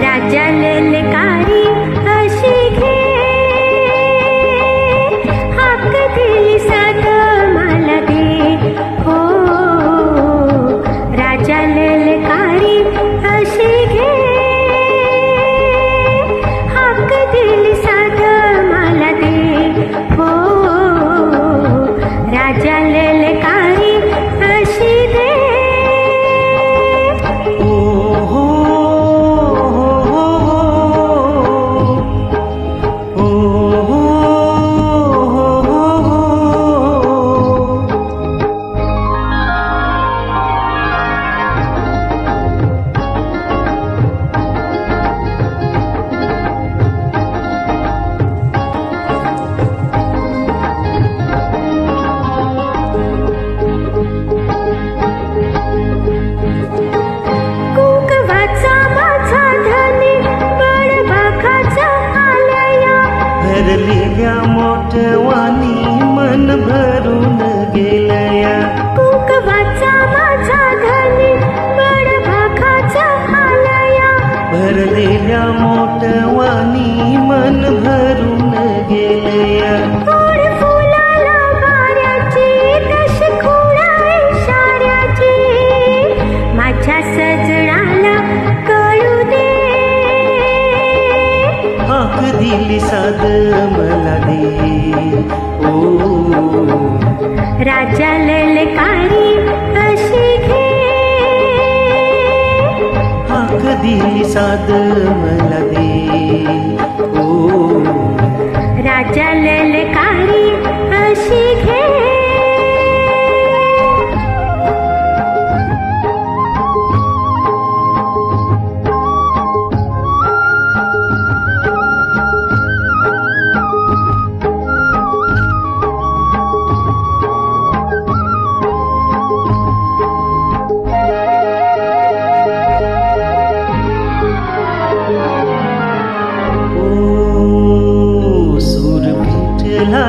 राजा ललकारी अशी घे हाक दिली साध मला दे हो राजा ललकारी अशी घे हाक दिली साध मला दे हो राजा ललकारी अशी दे भरलेल्या मोठवानी मन भरून गेलया कुंकवाचा माझा धनी बडभाखाचा आलया भरलेल्या मोठवानी मन भरून गेलया ओढ फुलाला वाऱ्याची कशी खुळा इशाऱ्याची माझ्या सजणाला कळू दे हाक दिली साध मला दे ओ राजा ललकारी अशी घे हाक दिली साध मला दे ओ राजा ललकारी अशी घे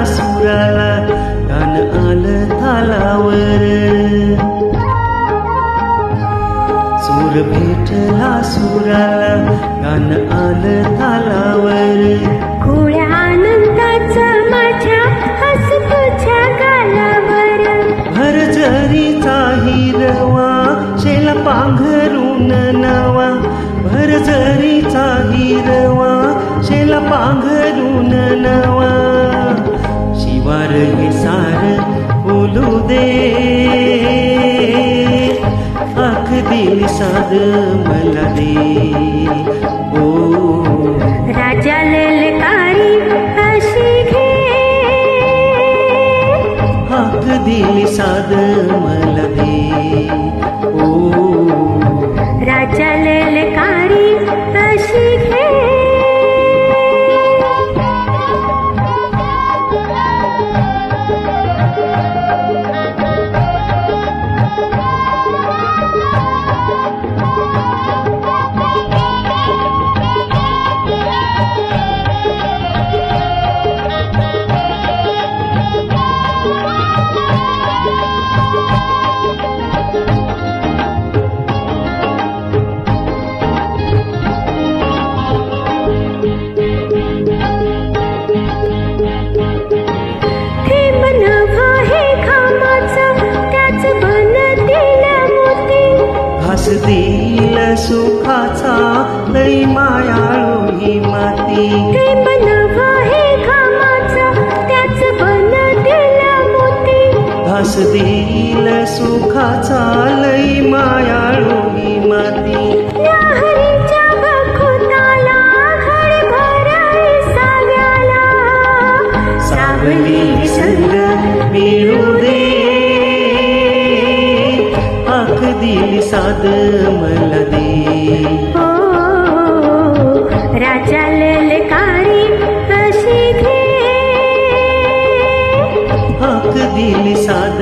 सुराला गान आलं तालावर सूर भेटला सुराला गान आलं तालावर खुळ्या आनंदाचं माझ्या हस तुझ्या गालावर भरजरीचा हिरवा शेला पांघरून नवा भरजरीचा हिरवा शेला पांघरून नवा शिवार हे सार बोलू दे आख दिली साध मला दे ओ राजा ललकारी अशी घे आख दिली साध मला दे ओ राजा ललकारी अशी घे दिल सुखाचा लई मायाळू ही माती ते बनवा हे घामाचा त्याच बन दिला मोती घास दिल सुखाचा लई मायाळू ही माती लहरीच्या बखुताला घड भराई साल्याला सावली संग मिळू दे आख दिली साध मला दे हो राजा ललकारी अशी घे हाक दिली साध